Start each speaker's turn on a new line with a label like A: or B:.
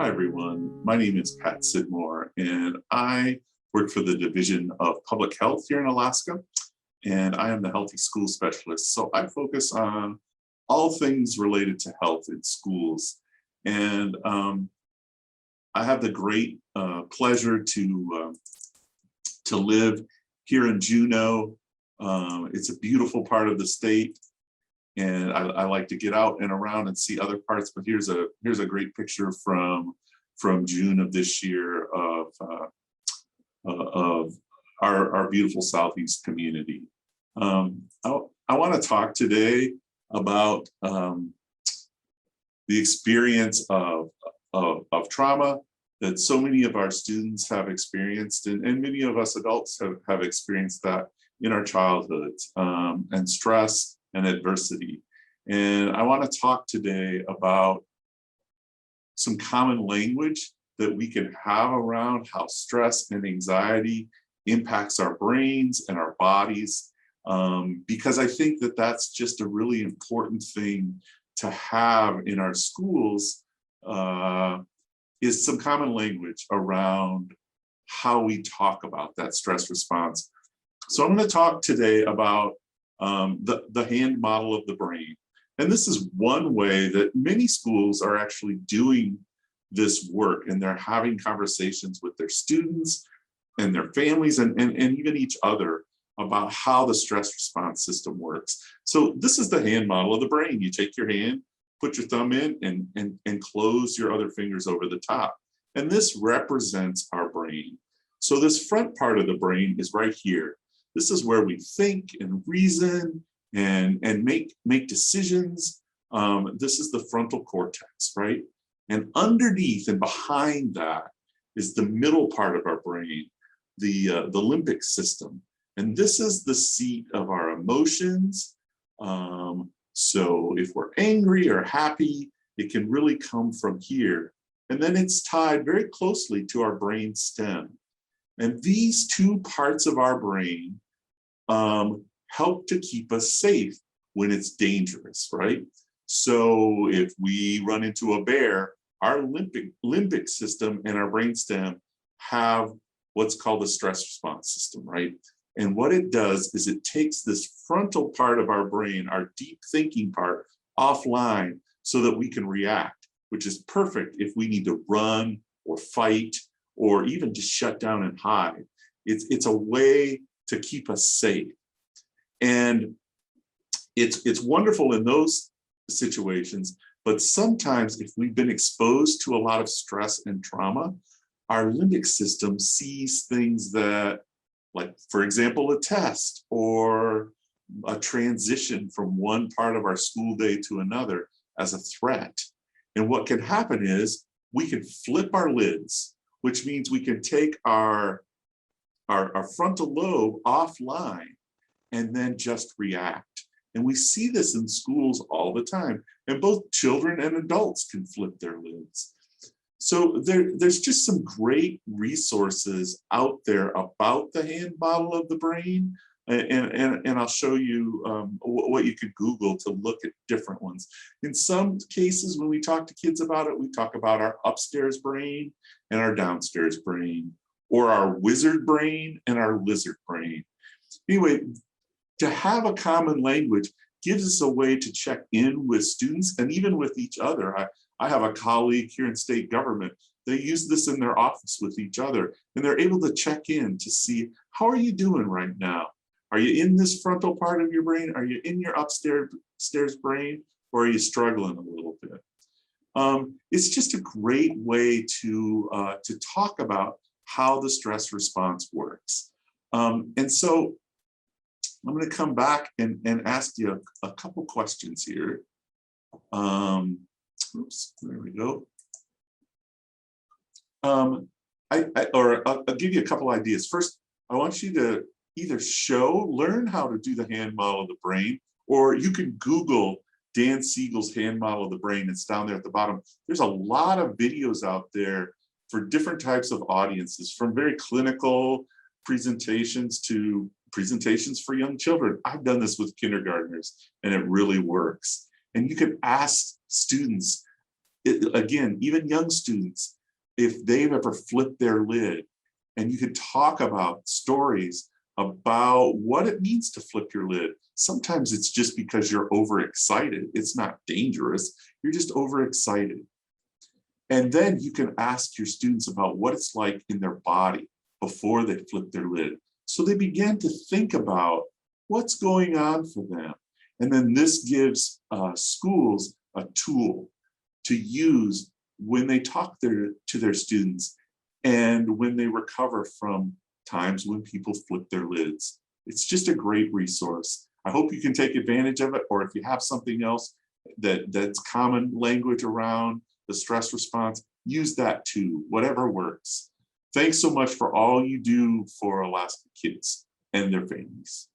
A: Hi, everyone. My name is Pat Sidmore, and I work for the Division of Public Health here in Alaska, and I am the Healthy School Specialist. So I focus on all things related to health in schools. And I have the great pleasure to live here in Juneau. It's a beautiful part of the state, and I like to get out and around and see other parts. But here's a great picture from June of this year of our beautiful Southeast community. I want to talk today about the experience of trauma that so many of our students have experienced, and many of us adults have experienced that in our childhoods, and stress and adversity. And I want to talk today about some common language that we can have around how stress and anxiety impacts our brains and our bodies, because I think that that's just a really important thing to have in our schools, is some common language around how we talk about that stress response. So I'm going to talk today about the hand model of the brain. And this is one way that many schools are actually doing this work, and they're having conversations with their students and their families and even each other about how the stress response system works. So this is the hand model of the brain. You take your hand, put your thumb in, and close your other fingers over the top. And this represents our brain. So this front part of the brain is right here. This is where we think and reason and make decisions. This is the frontal cortex, right? And underneath and behind that is the middle part of our brain, the limbic system. And this is the seat of our emotions. So if we're angry or happy, it can really come from here. And then it's tied very closely to our brain stem. And these two parts of our brain help to keep us safe when it's dangerous, right? So if we run into a bear, our limbic system and our brainstem have what's called a stress response system, right? And what it does is it takes this frontal part of our brain, our deep thinking part, offline so that we can react, which is perfect if we need to run or fight or even just shut down and hide. It's a way to keep us safe. And it's wonderful in those situations, but sometimes if we've been exposed to a lot of stress and trauma, our limbic system sees things that, like, for example, a test or a transition from one part of our school day to another as a threat. And what can happen is we can flip our lids, which means we can take our frontal lobe offline and then just react. And we see this in schools all the time. And both children and adults can flip their lids. So there's just some great resources out there about the hand model of the brain. And I'll show you what you could Google to look at different ones. In some cases, when we talk to kids about it, we talk about our upstairs brain and our downstairs brain, or our wizard brain and our lizard brain. Anyway, to have a common language gives us a way to check in with students and even with each other. I have a colleague here in state government. They use this in their office with each other, and they're able to check in to see, how are you doing right now? Are you in this frontal part of your brain? Are you in your upstairs brain, or are you struggling a little bit? It's just a great way to talk about how the stress response works. And so I'm going to come back and ask you a couple questions here. Oops, there we go. I'll give you a couple ideas. First, I want you to either learn how to do the hand model of the brain, or you can Google Dan Siegel's hand model of the brain. It's down there at the bottom. There's a lot of videos out there for different types of audiences, from very clinical presentations to presentations for young children. I've done this with kindergartners, and it really works. And you can ask students, Again, even young students, if they've ever flipped their lid, and you could talk about stories about what it means to flip your lid. Sometimes it's just because you're overexcited. It's not dangerous. You're just overexcited. And then you can ask your students about what it's like in their body before they flip their lid. So they begin to think about what's going on for them. And then this gives schools a tool to use when they talk to their students and when they recover from times when people flip their lids. It's just a great resource. I hope you can take advantage of it, or if you have something else that's common language around the stress response, use that too, whatever works. Thanks so much for all you do for Alaska kids and their families.